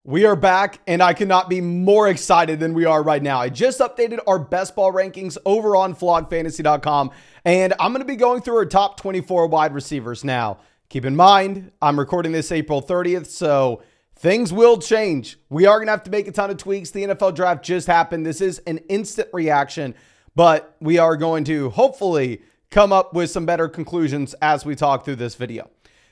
We are back, and I could not be more excited than we are right now. I just updated our best ball rankings over on flogfantasy.com, and I'm going to be going through our top 24 wide receivers now. Keep in mind, I'm recording this April 30th, so things will change. We are going to have to make a ton of tweaks. The NFL draft just happened. This is an instant reaction, but we are going to hopefully come up with some better conclusions as we talk through this video.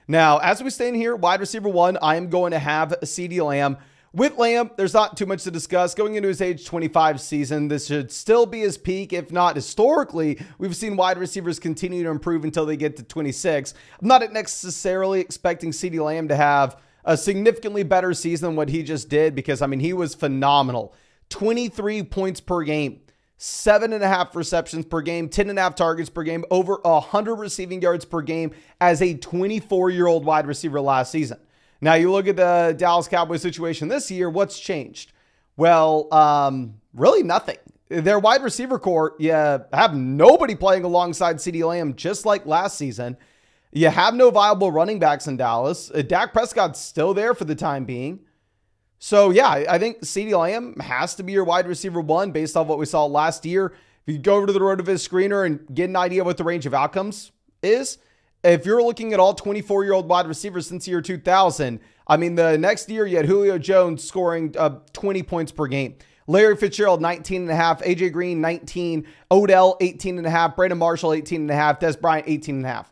Now, as we stand here, wide receiver 1, I am going to have CeeDee Lamb. With Lamb, there's not too much to discuss. Going into his age 25 season, this should still be his peak. If not historically, we've seen wide receivers continue to improve until they get to 26. I'm not necessarily expecting CeeDee Lamb to have a significantly better season than what he just did because, I mean, he was phenomenal. 23 points per game. 7.5 receptions per game, 10.5 targets per game, over 100 receiving yards per game as a 24-year-old wide receiver last season. Now, you look at the Dallas Cowboys situation this year, what's changed? Well, really nothing. Their wide receiver core, you have nobody playing alongside CeeDee Lamb, just like last season. You have no viable running backs in Dallas. Dak Prescott's still there for the time being. So, yeah, I think CeeDee Lamb has to be your wide receiver 1 based off what we saw last year. If you go over to the RotoViz screener and get an idea what the range of outcomes is, if you're looking at all 24-year-old wide receivers since the year 2000, I mean, the next year you had Julio Jones scoring 20 points per game. Larry Fitzgerald, 19.5. A.J. Green, 19. Odell, 18.5. Brandon Marshall, 18.5. Des Bryant, 18.5.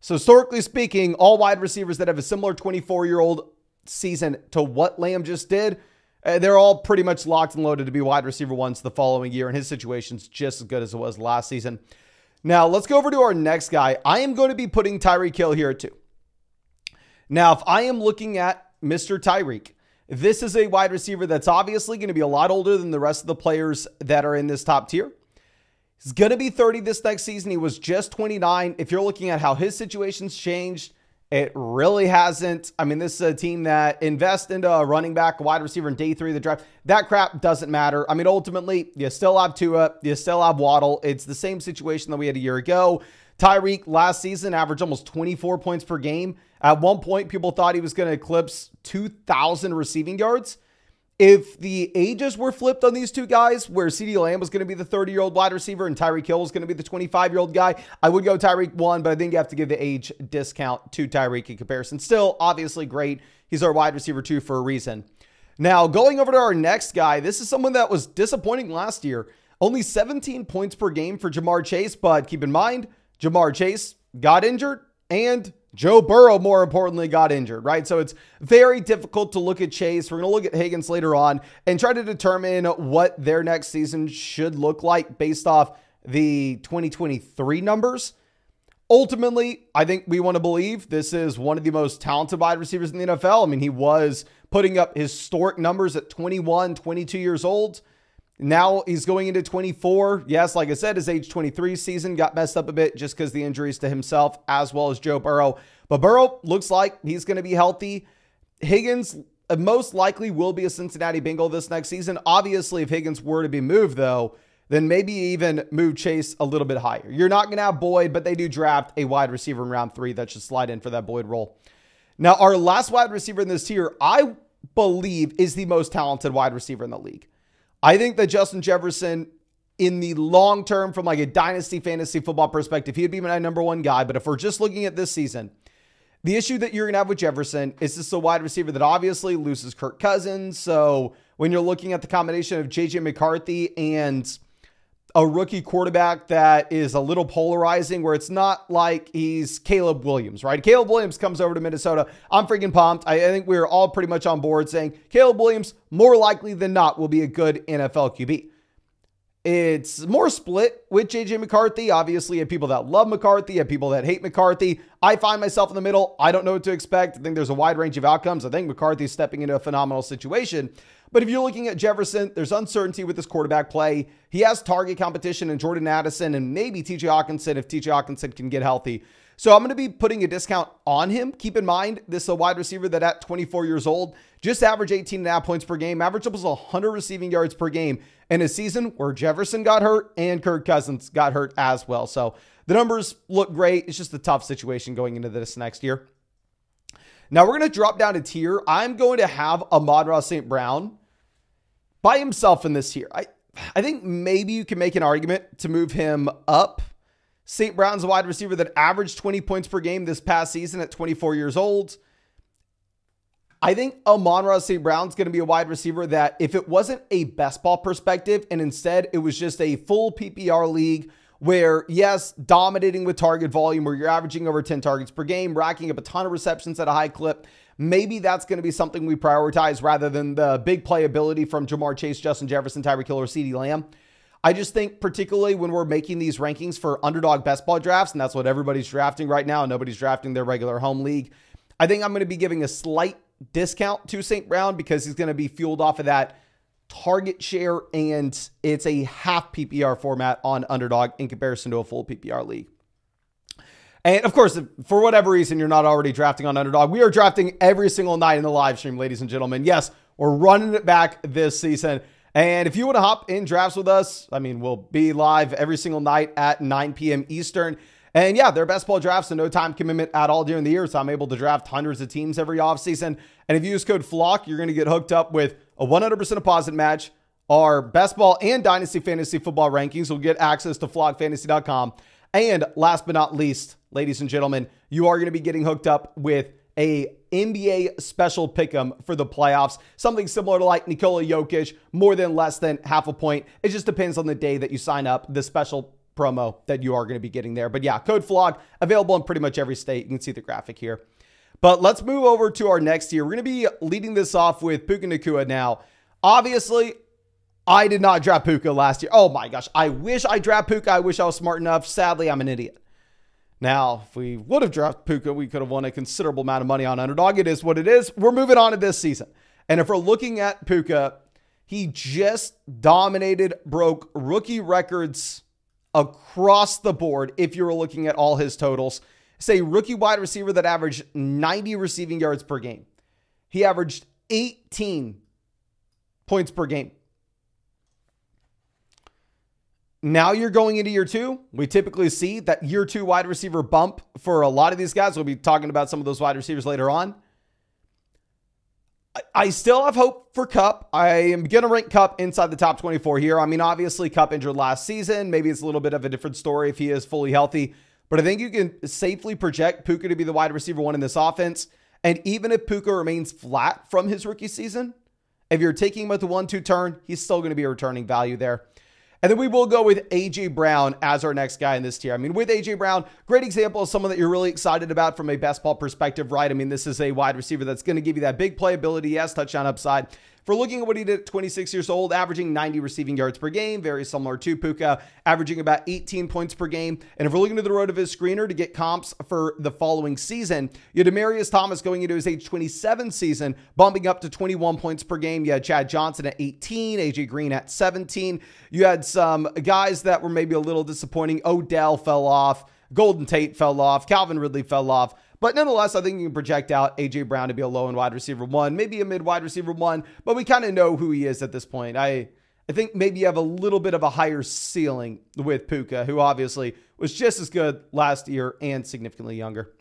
So, historically speaking, all wide receivers that have a similar 24-year-old season to what Lamb just did, they're all pretty much locked and loaded to be wide receiver 1s the following year, and his situation's just as good as it was last season. Now, let's go over to our next guy. I am going to be putting Tyreek Hill here too. Now, if I am looking at Mr. Tyreek, this is a wide receiver that's obviously going to be a lot older than the rest of the players that are in this top tier. He's going to be 30 this next season. He was just 29. If you're looking at how his situation's changed, it really hasn't. I mean, this is a team that invests into a running back, a wide receiver in day 3 of the draft. That crap doesn't matter. I mean, ultimately, you still have Tua, you still have Waddle. It's the same situation that we had a year ago. Tyreek last season averaged almost 24 points per game. At one point, people thought he was going to eclipse 2,000 receiving yards. If the ages were flipped on these two guys, where CeeDee Lamb was going to be the 30-year-old wide receiver and Tyreek Hill was going to be the 25-year-old guy, I would go Tyreek 1, but I think you have to give the age discount to Tyreek in comparison. Still, obviously great. He's our wide receiver 2 for a reason. Now, going over to our next guy, this is someone that was disappointing last year. Only 17 points per game for Ja'Marr Chase, but keep in mind, Ja'Marr Chase got injured and Joe Burrow, more importantly, got injured, right? So it's very difficult to look at Chase. We're going to look at Higgins later on and try to determine what their next season should look like based off the 2023 numbers. Ultimately, I think we want to believe this is one of the most talented wide receivers in the NFL. I mean, he was putting up historic numbers at 21, 22 years old. Now he's going into 24. Yes, like I said, his age 23 season got messed up a bit just because the injuries to himself as well as Joe Burrow. But Burrow looks like he's going to be healthy. Higgins most likely will be a Cincinnati Bengal this next season. Obviously, if Higgins were to be moved, though, then maybe even move Chase a little bit higher. You're not going to have Boyd, but they do draft a wide receiver in round 3 that should slide in for that Boyd role. Now, our last wide receiver in this tier, I believe, is the most talented wide receiver in the league. I think that Justin Jefferson, in the long term, from like a dynasty fantasy football perspective, he'd be my number 1 guy. But if we're just looking at this season, the issue that you're going to have with Jefferson is this a wide receiver that obviously loses Kirk Cousins. So when you're looking at the combination of J.J. McCarthy and a rookie quarterback that is a little polarizing, where it's not like he's Caleb Williams, right? Caleb Williams comes over to Minnesota. I'm freaking pumped. I think we're all pretty much on board saying Caleb Williams, more likely than not, will be a good NFL QB. It's more split with J.J. McCarthy. Obviously, you have people that love McCarthy, you have people that hate McCarthy. I find myself in the middle. I don't know what to expect. I think there's a wide range of outcomes. I think McCarthy's stepping into a phenomenal situation. But if you're looking at Jefferson, there's uncertainty with his quarterback play. He has target competition in Jordan Addison and maybe TJ Hawkinson if TJ Hawkinson can get healthy. So I'm going to be putting a discount on him. Keep in mind, this is a wide receiver that at 24 years old, just averaged 18.5 points per game, averaged almost 100 receiving yards per game in a season where Jefferson got hurt and Kirk Cousins got hurt as well. So the numbers look great. It's just a tough situation going into this next year. Now we're going to drop down a tier. I'm going to have Amon-Ra St. Brown by himself in this tier. I think maybe you can make an argument to move him up. St. Brown's a wide receiver that averaged 20 points per game this past season at 24 years old. I think Amon-Ra St. Brown's going to be a wide receiver that if it wasn't a best ball perspective and instead it was just a full PPR league where, yes, dominating with target volume, where you're averaging over 10 targets per game, racking up a ton of receptions at a high clip, maybe that's going to be something we prioritize rather than the big playability from Jamar Chase, Justin Jefferson, Tyreek Hill, or CeeDee Lamb. I just think particularly when we're making these rankings for underdog best ball drafts, and that's what everybody's drafting right now, nobody's drafting their regular home league, I think I'm going to be giving a slight discount to St. Brown because he's going to be fueled off of that target share, and it's a half PPR format on Underdog in comparison to a full PPR league. And of course, if for whatever reason you're not already drafting on Underdog, we are drafting every single night in the live stream, ladies and gentlemen. Yes, we're running it back this season. And if you want to hop in drafts with us, I mean, we'll be live every single night at 9 p.m. Eastern. And yeah, they're best ball drafts and no time commitment at all during the year. So I'm able to draft hundreds of teams every offseason. And if you use code FLOCK, you're going to get hooked up with a 100% deposit match, our best ball and dynasty fantasy football rankings. Will get access to flockfantasy.com. And last but not least, ladies and gentlemen, you are going to be getting hooked up with a NBA special pick'em for the playoffs. Something similar to like Nikola Jokic, more than less than half a point. It just depends on the day that you sign up, the special promo that you are going to be getting there. But yeah, code FLOG available in pretty much every state. You can see the graphic here. But let's move over to our next tier. We're going to be leading this off with Puka Nacua now. Obviously, I did not draft Puka last year. Oh my gosh. I wish I draft Puka. I wish I was smart enough. Sadly, I'm an idiot. Now, if we would have drafted Puka, we could have won a considerable amount of money on Underdog. It is what it is. We're moving on to this season. And if we're looking at Puka, he just dominated, broke rookie records across the board. If you were looking at all his totals, say rookie wide receiver that averaged 90 receiving yards per game. He averaged 18 points per game. Now you're going into year two. We typically see that year two wide receiver bump for a lot of these guys. We'll be talking about some of those wide receivers later on. I still have hope for Kupp. I am going to rank Kupp inside the top 24 here. I mean, obviously Kupp injured last season. Maybe it's a little bit of a different story if he is fully healthy, but I think you can safely project Puka to be the wide receiver one in this offense. And even if Puka remains flat from his rookie season, if you're taking him with the 1-2 turn, he's still going to be a returning value there. And then we will go with A.J. Brown as our next guy in this tier. I mean, with A.J. Brown, great example of someone that you're really excited about from a best ball perspective, right? I mean, this is a wide receiver that's going to give you that big playability, yes, touchdown upside. If we're looking at what he did at 26 years old, averaging 90 receiving yards per game, very similar to Puka, averaging about 18 points per game. And if we're looking to the road of his screener to get comps for the following season, you had Demaryius Thomas going into his age 27 season, bumping up to 21 points per game. You had Chad Johnson at 18, AJ Green at 17. You had some guys that were maybe a little disappointing. Odell fell off. Golden Tate fell off. Calvin Ridley fell off. But nonetheless, I think you can project out A.J. Brown to be a low end wide receiver one, maybe a mid wide receiver one, but we kind of know who he is at this point. I think maybe you have a little bit of a higher ceiling with Puka, who obviously was just as good last year and significantly younger.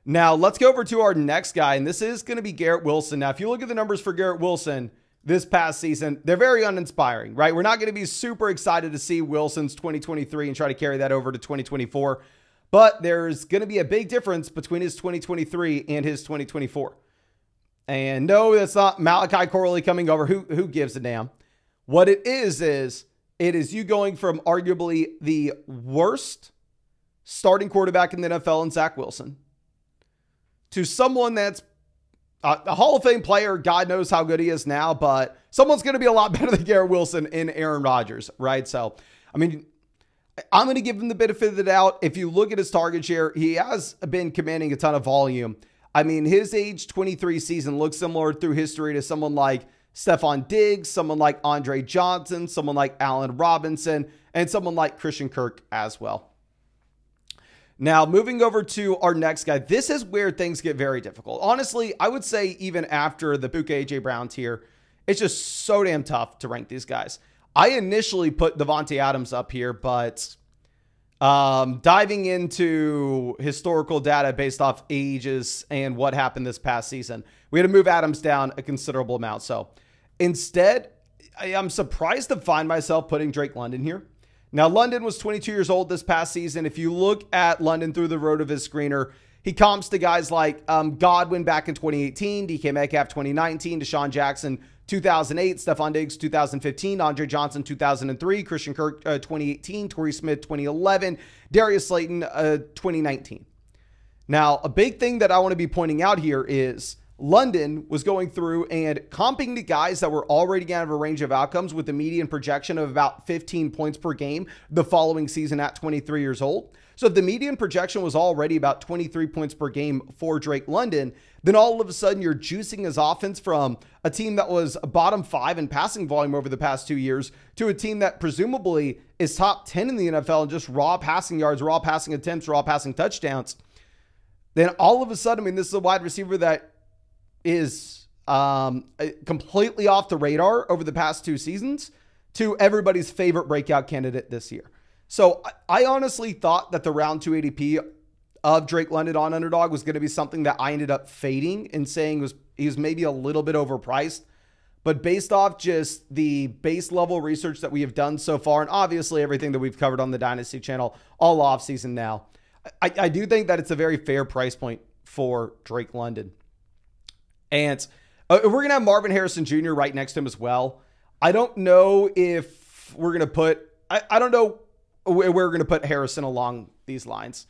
Now, let's go over to our next guy, and this is going to be Garrett Wilson. Now, if you look at the numbers for Garrett Wilson this past season, they're very uninspiring, right? We're not going to be super excited to see Wilson's 2023 and try to carry that over to 2024. But there's going to be a big difference between his 2023 and his 2024. And no, that's not Malachi Corley coming over. Who gives a damn? What it is it is you going from arguably the worst starting quarterback in the NFL in Zach Wilson to someone that's a Hall of Fame player. God knows how good he is now, but someone's going to be a lot better than Garrett Wilson in Aaron Rodgers, right? So, I mean, I'm going to give him the benefit of the doubt. If you look at his target share, he has been commanding a ton of volume. I mean, his age 23 season looks similar through history to someone like Stephon Diggs, someone like Andre Johnson, someone like Allen Robinson, and someone like Christian Kirk as well. Now, moving over to our next guy, this is where things get very difficult. Honestly, I would say even after the Puka A.J. Brown tier, it's just so damn tough to rank these guys. I initially put Devontae Adams up here, but Diving into historical data based off ages and what happened this past season, we had to move Adams down a considerable amount. So instead, I'm surprised to find myself putting Drake London here. Now, London was 22 years old this past season. If you look at London through the road of his screener, he comps to guys like Godwin back in 2018, DK Metcalf 2019, Deshaun Jackson 2008, Stephon Diggs 2015, Andre Johnson 2003, Christian Kirk 2018, Torrey Smith 2011, Darius Slayton 2019. Now, a big thing that I want to be pointing out here is London was going through and comping to guys that were already out of a range of outcomes with a median projection of about 15 points per game the following season at 23 years old. So if the median projection was already about 23 points per game for Drake London, then all of a sudden you're juicing his offense from a team that was bottom 5 in passing volume over the past 2 years to a team that presumably is top 10 in the NFL in just raw passing yards, raw passing attempts, raw passing touchdowns. Then all of a sudden, I mean, this is a wide receiver that is completely off the radar over the past 2 seasons to everybody's favorite breakout candidate this year. So I honestly thought that the round 2 ADP of Drake London on Underdog was going to be something that I ended up fading and saying he was maybe a little bit overpriced. But based off just the base level research that we have done so far, and obviously everything that we've covered on the Dynasty channel all off season now, I do think that it's a very fair price point for Drake London. And we're going to have Marvin Harrison Jr. right next to him as well. I don't know if we're going to put, I don't know where we're going to put Harrison along these lines,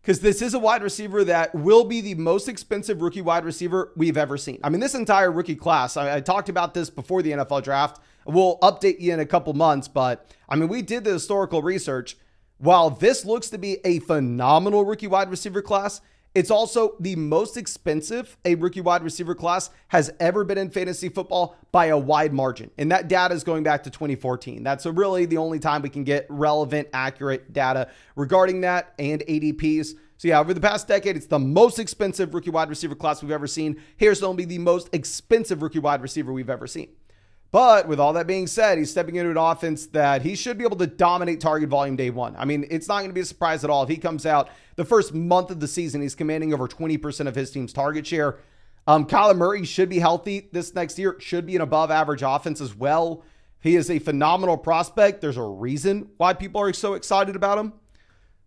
because this is a wide receiver that will be the most expensive rookie wide receiver we've ever seen. I mean, this entire rookie class, I talked about this before the NFL draft. We'll update you in a couple months, but I mean, we did the historical research. While this looks to be a phenomenal rookie wide receiver class, it's also the most expensive a rookie wide receiver class has ever been in fantasy football by a wide margin. And that data is going back to 2014. That's really the only time we can get relevant, accurate data regarding that and ADPs. So yeah, over the past decade, it's the most expensive rookie wide receiver class we've ever seen. Here's only the most expensive rookie wide receiver we've ever seen. But with all that being said, he's stepping into an offense that he should be able to dominate target volume day one. I mean, it's not going to be a surprise at all if he comes out the first month of the season, he's commanding over 20% of his team's target share. Kyler Murray should be healthy this next year, should be an above average offense as well. He is a phenomenal prospect. There's a reason why people are so excited about him.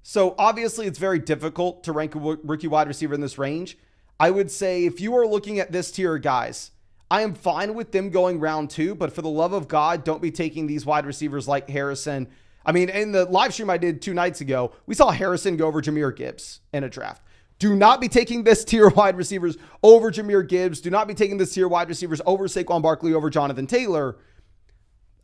So obviously it's very difficult to rank a rookie wide receiver in this range. I would say if you are looking at this tier of guys, I am fine with them going round 2, but for the love of God, don't be taking these wide receivers like Harrison. I mean, in the live stream I did 2 nights ago, we saw Harrison go over Jahmyr Gibbs in a draft. Do not be taking this tier wide receivers over Jahmyr Gibbs. Do not be taking this tier wide receivers over Saquon Barkley, over Jonathan Taylor.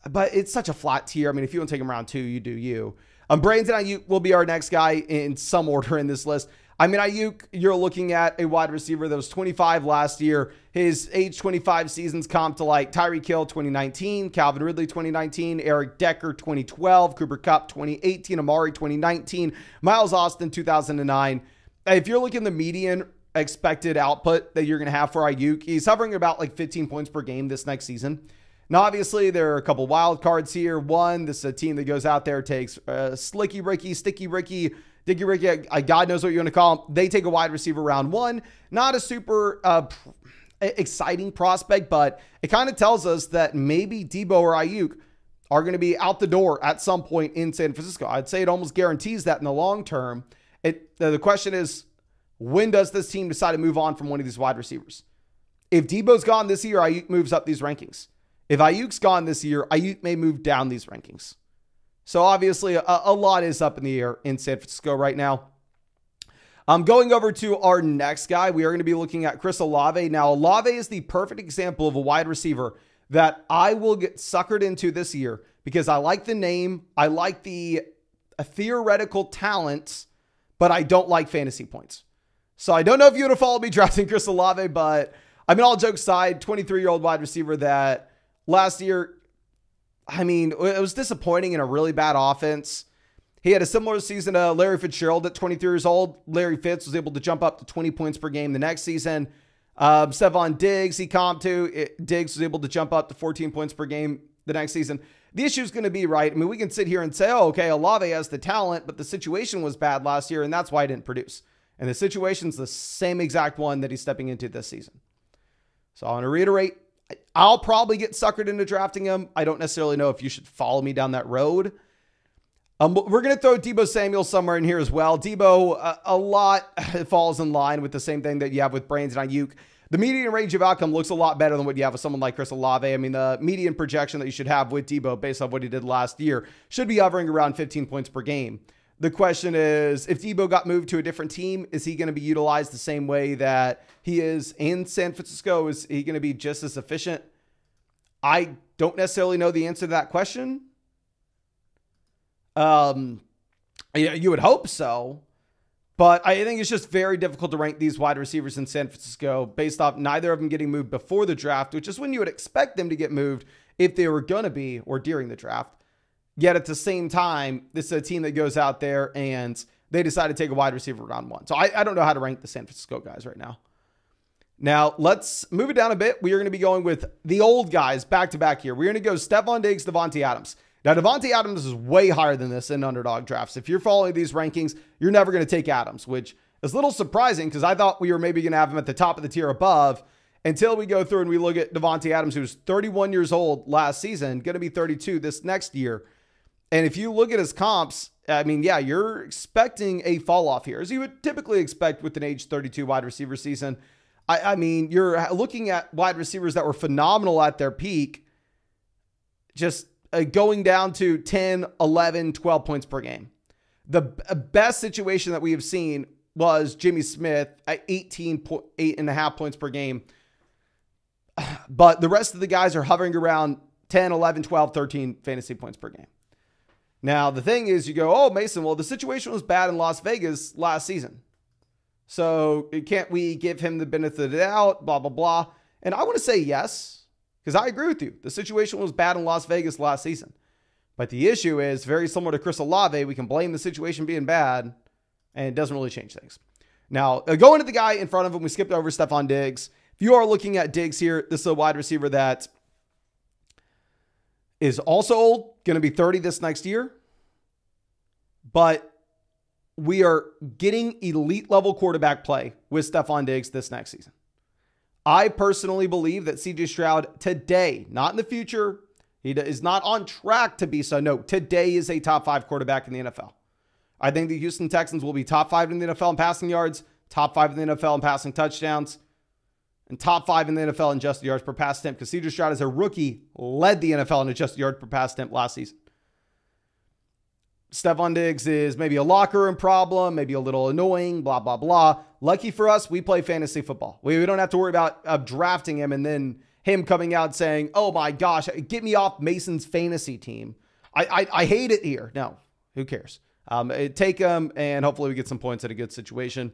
But it's such a flat tier. I mean, if you want to take him round 2, you do you. Brandon Ayuk will be our next guy in some order in this list. I mean, Ayuk, you're looking at a wide receiver that was 25 last year. His age 25 seasons comp to like Tyreek Hill 2019, Calvin Ridley 2019, Eric Decker 2012, Cooper Kupp 2018, Amari 2019, Miles Austin 2009. If you're looking at the median expected output that you're going to have for Ayuk, he's hovering about like 15 points per game this next season. Now, obviously, there are a couple wild cards here. One, this is a team that goes out there, takes Slicky Ricky, Sticky Ricky, Dicky Ricky, God knows what you want to call him. They take a wide receiver round 1. Not a super exciting prospect, but it kind of tells us that maybe Debo or Ayuk are going to be out the door at some point in San Francisco. I'd say it almost guarantees that in the long term. The question is, when does this team decide to move on from one of these wide receivers? If Debo's gone this year, Ayuk moves up these rankings. If Ayuk's gone this year, Ayuk may move down these rankings. So obviously a lot is up in the air in San Francisco right now. Going over to our next guy, we are going to be looking at Chris Olave. Now, Olave is the perfect example of a wide receiver that I will get suckered into this year because I like the name. I like the theoretical talents, but I don't like fantasy points. So I don't know if you would have followed me drafting Chris Olave, but I mean, all jokes aside, 23-year-old wide receiver that last year, I mean, it was disappointing in a really bad offense. He had a similar season to Larry Fitzgerald at 23 years old. Larry Fitz was able to jump up to 20 points per game the next season. Stephon Diggs, he comped to. Diggs was able to jump up to 14 points per game the next season. The issue is going to be, right, I mean, we can sit here and say, oh, okay, Olave has the talent, but the situation was bad last year, and that's why he didn't produce. And the situation's the same exact one that he's stepping into this season. So I want to reiterate, I'll probably get suckered into drafting him. I don't necessarily know if you should follow me down that road. We're going to throw Deebo Samuel somewhere in here as well. Deebo, a lot falls in line with the same thing that you have with Brains and Ayuk. The median range of outcome looks a lot better than what you have with someone like Chris Olave. I mean, the median projection that you should have with Deebo based on what he did last year should be hovering around 15 points per game. The question is, if Deebo got moved to a different team, is he going to be utilized the same way that he is in San Francisco? Is he going to be just as efficient? I don't necessarily know the answer to that question. You would hope so, but I think it's just very difficult to rank these wide receivers in San Francisco based off neither of them getting moved before the draft, which is when you would expect them to get moved if they were going to be, or during the draft. Yet at the same time, this is a team that goes out there and they decide to take a wide receiver round 1. So I don't know how to rank the San Francisco guys right now. Now, let's move it down a bit. We are going to be going with the old guys back to back here. We're going to go Stephon Diggs, Devontae Adams. Now, Devontae Adams is way higher than this in underdog drafts. If you're following these rankings, you're never going to take Adams, which is a little surprising because I thought we were maybe going to have him at the top of the tier above until we go through and we look at Devontae Adams, who's 31 years old last season, going to be 32 this next year. And if you look at his comps, I mean, yeah, you're expecting a fall off here, as you would typically expect with an age 32 wide receiver season. I mean, you're looking at wide receivers that were phenomenal at their peak, just going down to 10, 11, 12 points per game. The best situation that we have seen was Jimmy Smith at 18.5 points per game. But the rest of the guys are hovering around 10, 11, 12, 13 fantasy points per game. Now, the thing is, you go, oh, Mason, well, the situation was bad in Las Vegas last season. So can't we give him the benefit of the doubt, blah, blah, blah. And I want to say yes, because I agree with you. The situation was bad in Las Vegas last season. But the issue is very similar to Chris Olave. We can blame the situation being bad, and it doesn't really change things. Now, going to the guy in front of him, we skipped over Stephon Diggs. If you are looking at Diggs here, this is a wide receiver that is also old, going to be 30 this next year. But we are getting elite level quarterback play with Stephon Diggs this next season. I personally believe that CJ Stroud today, not in the future, he is not on track to be so. No, today is a top 5 quarterback in the NFL. I think the Houston Texans will be top 5 in the NFL in passing yards, top 5 in the NFL in passing touchdowns, and top 5 in the NFL in adjusted yards per pass attempt, because CJ Stroud as a rookie led the NFL in adjusted yards per pass attempt last season. Stephon Diggs is maybe a locker room problem, maybe a little annoying, blah, blah, blah. Lucky for us, we play fantasy football. We don't have to worry about drafting him and then him coming out saying, oh my gosh, get me off Mason's fantasy team. I hate it here. No, who cares? Take him, and hopefully we get some points at a good situation.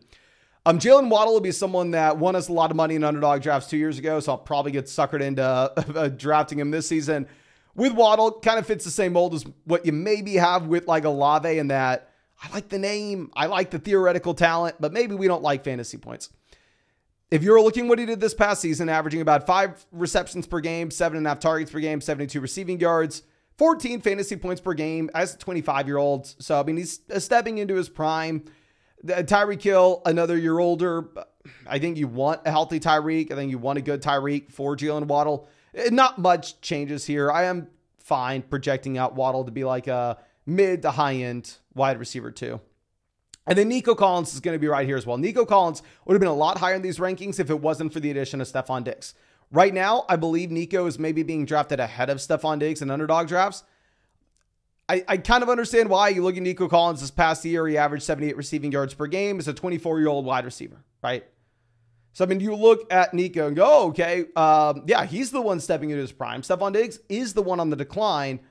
Jalen Waddle will be someone that won us a lot of money in underdog drafts 2 years ago, so I'll probably get suckered into drafting him this season. With Waddle, kind of fits the same mold as what you maybe have with like Olave, in that I like the name, I like the theoretical talent, but maybe we don't like fantasy points. If you're looking what he did this past season, averaging about 5 receptions per game, 7.5 targets per game, 72 receiving yards, 14 fantasy points per game as a 25-year-old. So, I mean, he's stepping into his prime. Tyreek Hill, another year older. I think you want a healthy Tyreek. I think you want a good Tyreek for Jalen Waddle. Not much changes here. I am fine projecting out Waddle to be like a mid to high end wide receiver too. And then Nico Collins is going to be right here as well. Nico Collins would have been a lot higher in these rankings if it wasn't for the addition of Stephon Diggs. Right now, I believe Nico is maybe being drafted ahead of Stephon Diggs in underdog drafts. I kind of understand why. You look at Nico Collins this past year, he averaged 78 receiving yards per game as a 24-year-old wide receiver, right? So, I mean, you look at Nico and go, oh, okay, yeah, he's the one stepping into his prime. Stephon Diggs is the one on the decline.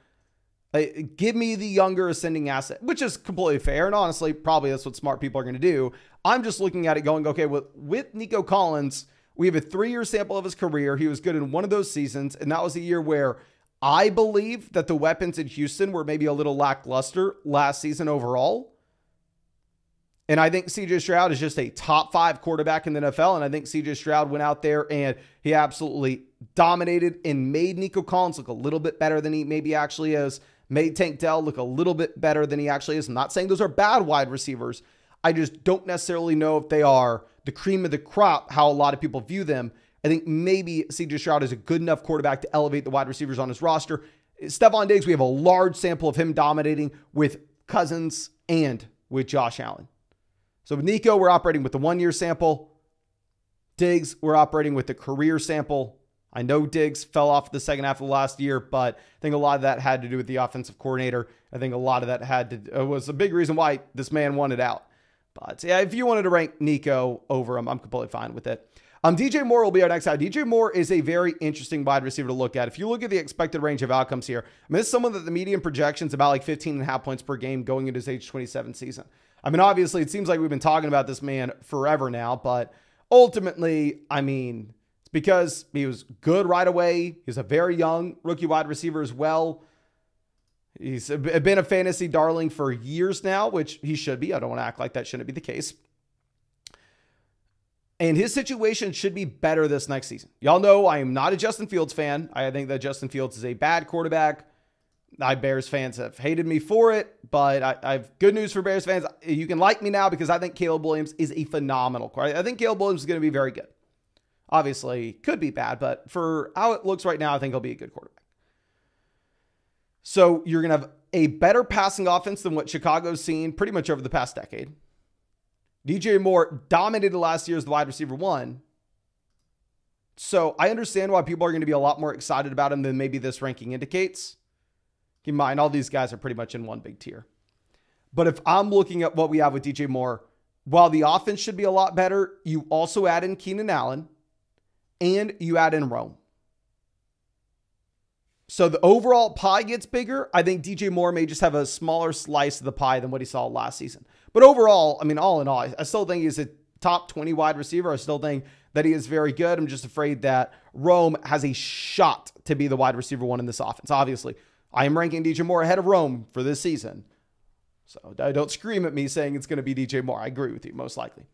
Give me the younger ascending asset, which is completely fair. And honestly, probably that's what smart people are going to do. I'm just looking at it going, okay, with Nico Collins, we have a 3-year sample of his career. He was good in one of those seasons, and that was a year where I believe that the weapons in Houston were maybe a little lackluster last season overall. And I think CJ Stroud is just a top 5 quarterback in the NFL. And I think CJ Stroud went out there and he absolutely dominated and made Nico Collins look a little bit better than he maybe actually is. Made Tank Dell look a little bit better than he actually is. I'm not saying those are bad wide receivers. I just don't necessarily know if they are the cream of the crop, how a lot of people view them. I think maybe CJ Stroud is a good enough quarterback to elevate the wide receivers on his roster. Stephon Diggs, we have a large sample of him dominating with Cousins and with Josh Allen. So with Nico, we're operating with the 1-year sample. Diggs, we're operating with the career sample. I know Diggs fell off the second half of the last year, but I think a lot of that had to do with the offensive coordinator. I think a lot of that was a big reason why this man wanted out. But yeah, if you wanted to rank Nico over him, I'm completely fine with it. DJ Moore will be our next guy. DJ Moore is a very interesting wide receiver to look at. If you look at the expected range of outcomes here, I mean, this is someone that the median projections about like 15.5 points per game going into his age 27 season. I mean, obviously, it seems like we've been talking about this man forever now, but ultimately, I mean, it's because he was good right away. He's a very young rookie wide receiver as well. He's been a fantasy darling for years now, which he should be. I don't want to act like that shouldn't be the case. And his situation should be better this next season. Y'all know I am not a Justin Fields fan. I think that Justin Fields is a bad quarterback. Bears fans have hated me for it, but I have good news for Bears fans. You can like me now because I think Caleb Williams is a phenomenal quarterback. I think Caleb Williams is going to be very good. Obviously, could be bad, but for how it looks right now, I think he'll be a good quarterback. So you're going to have a better passing offense than what Chicago's seen pretty much over the past decade. DJ Moore dominated last year as the wide receiver 1. So I understand why people are going to be a lot more excited about him than maybe this ranking indicates. Keep in mind, all these guys are pretty much in one big tier. But if I'm looking at what we have with DJ Moore, while the offense should be a lot better, you also add in Keenan Allen and you add in Rome. So the overall pie gets bigger. I think DJ Moore may just have a smaller slice of the pie than what he saw last season. But overall, I mean, all in all, I still think he's a top 20 wide receiver. I still think that he is very good. I'm just afraid that Rome has a shot to be the wide receiver 1 in this offense. Obviously, I am ranking DJ Moore ahead of Rome for this season. So don't scream at me saying it's going to be DJ Moore. I agree with you, most likely.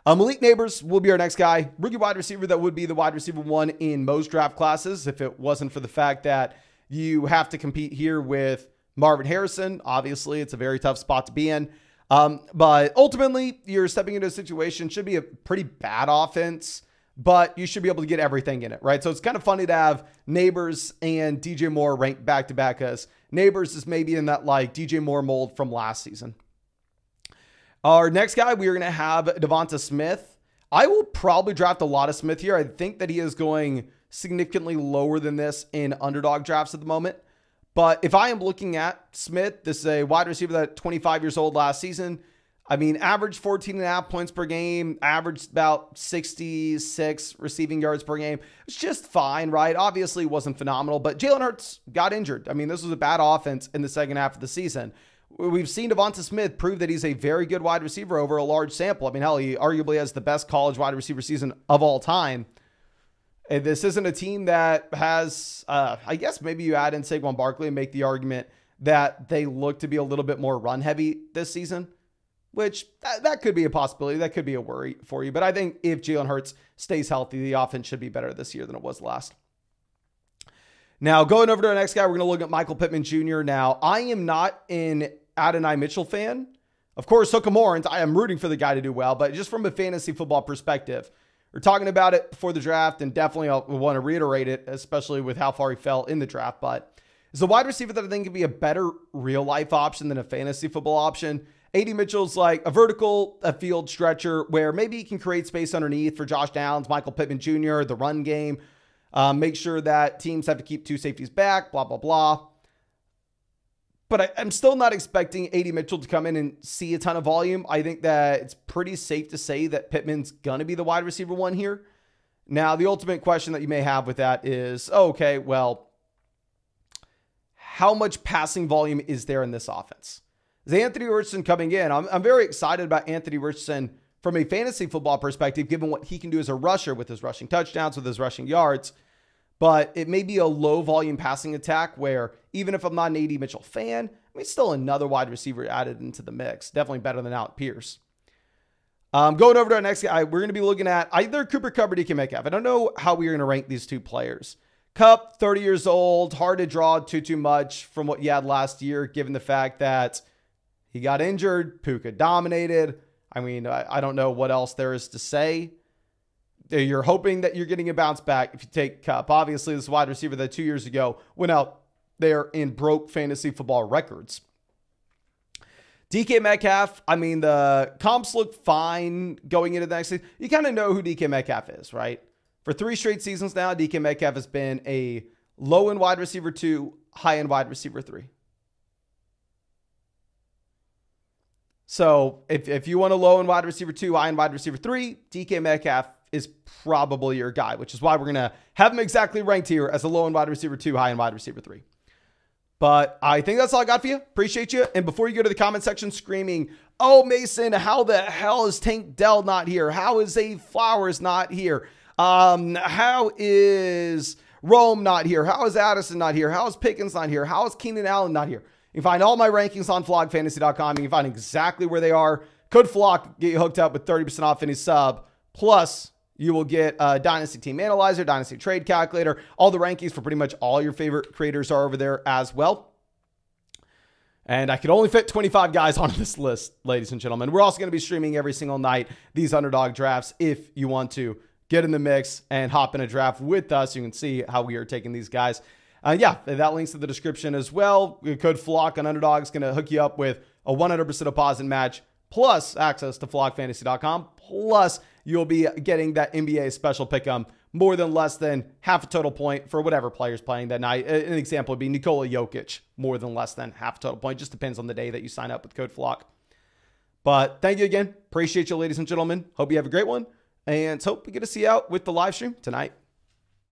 Malik Neighbors will be our next guy. Rookie wide receiver that would be the wide receiver 1 in most draft classes if it wasn't for the fact that you have to compete here with Marvin Harrison. Obviously, it's a very tough spot to be in. But ultimately, you're stepping into a situation, should be a pretty bad offense, but you should be able to get everything in it, right? So it's kind of funny to have Neighbors and DJ Moore ranked back to back, as Neighbors is maybe in that like DJ Moore mold from last season. Our next guy, we are going to have Devonta Smith. I will probably draft a lot of Smith here. I think that he is going significantly lower than this in underdog drafts at the moment. But if I am looking at Smith, this is a wide receiver that 25 years old last season. I mean, averaged 14.5 points per game, averaged about 66 receiving yards per game. It's just fine, right? Obviously, wasn't phenomenal, but Jalen Hurts got injured. I mean, this was a bad offense in the second half of the season. We've seen Devonta Smith prove that he's a very good wide receiver over a large sample. I mean, hell, he arguably has the best college wide receiver season of all time. And this isn't a team that has, I guess maybe you add in Saquon Barkley and make the argument that they look to be a little bit more run heavy this season, which that could be a possibility. That could be a worry for you. But I think if Jalen Hurts stays healthy, the offense should be better this year than it was last. Now, going over to our next guy, we're going to look at Michael Pittman Jr. Now, I am not an Adonai Mitchell fan. Of course, hook 'em orange. I am rooting for the guy to do well, but just from a fantasy football perspective, we're talking about it before the draft, and definitely I'll want to reiterate it, especially with how far he fell in the draft. But is a wide receiver that I think could be a better real-life option than a fantasy football option. A.D. Mitchell's like a vertical field stretcher where maybe he can create space underneath for Josh Downs, Michael Pittman Jr., the run game, make sure that teams have to keep 2 safeties back, blah, blah, blah. But I'm still not expecting A.D. Mitchell to come in and see a ton of volume. I think that it's pretty safe to say that Pittman's going to be the wide receiver 1 here. Now, the ultimate question that you may have with that is, okay, well, how much passing volume is there in this offense? Is Anthony Richardson coming in? I'm very excited about Anthony Richardson from a fantasy football perspective, given what he can do as a rusher with his rushing touchdowns, with his rushing yards. But it may be a low volume passing attack where even if I'm not an A.D. Mitchell fan, I mean, still another wide receiver added into the mix. Definitely better than Alec Pierce. Going over to our next guy, we're going to be looking at either Cooper Kupp or DK Metcalf. I don't know how we're going to rank these two players. Kupp, 30 years old, hard to draw too much from what you had last year, given the fact that he got injured, Puka dominated. I mean, I don't know what else there is to say. You're hoping that you're getting a bounce back if you take Kupp. Obviously, this wide receiver that 2 years ago went out there and broke fantasy football records. DK Metcalf, I mean, the comps look fine going into the next season. You kind of know who DK Metcalf is, right? For 3 straight seasons now, DK Metcalf has been a low-end wide receiver 2, high-end wide receiver 3. So if you want a low-end wide receiver 2, high-end wide receiver 3, DK Metcalf is probably your guy, which is why we're going to have him exactly ranked here as a low-end wide receiver 2, high-end wide receiver 3. But I think that's all I got for you. Appreciate you. And before you go to the comment section screaming, oh, Mason, how the hell is Tank Dell not here? How is Zay Flowers not here? How is Rome not here? How is Addison not here? How is Pickens not here? How is Keenan Allen not here? You can find all my rankings on flogfantasy.com. You can find exactly where they are. Code FLOG, get you hooked up with 30% off any sub. Plus, you will get a Dynasty Team Analyzer, Dynasty Trade Calculator. All the rankings for pretty much all your favorite creators are over there as well. And I could only fit 25 guys on this list, ladies and gentlemen. We're also going to be streaming every single night these underdog drafts if you want to get in the mix and hop in a draft with us. You can see how we are taking these guys. Yeah, that link's in the description as well. Code FLOCK on Underdog is going to hook you up with a 100% deposit match plus access to flogfantasy.com. Plus, you'll be getting that NBA special pick'em more than less than half a total point for whatever player's playing that night. An example would be Nikola Jokic, more than less than half a total point. Just depends on the day that you sign up with Code FLOCK. But thank you again. Appreciate you, ladies and gentlemen. Hope you have a great one. And hope we get to see you out with the live stream tonight.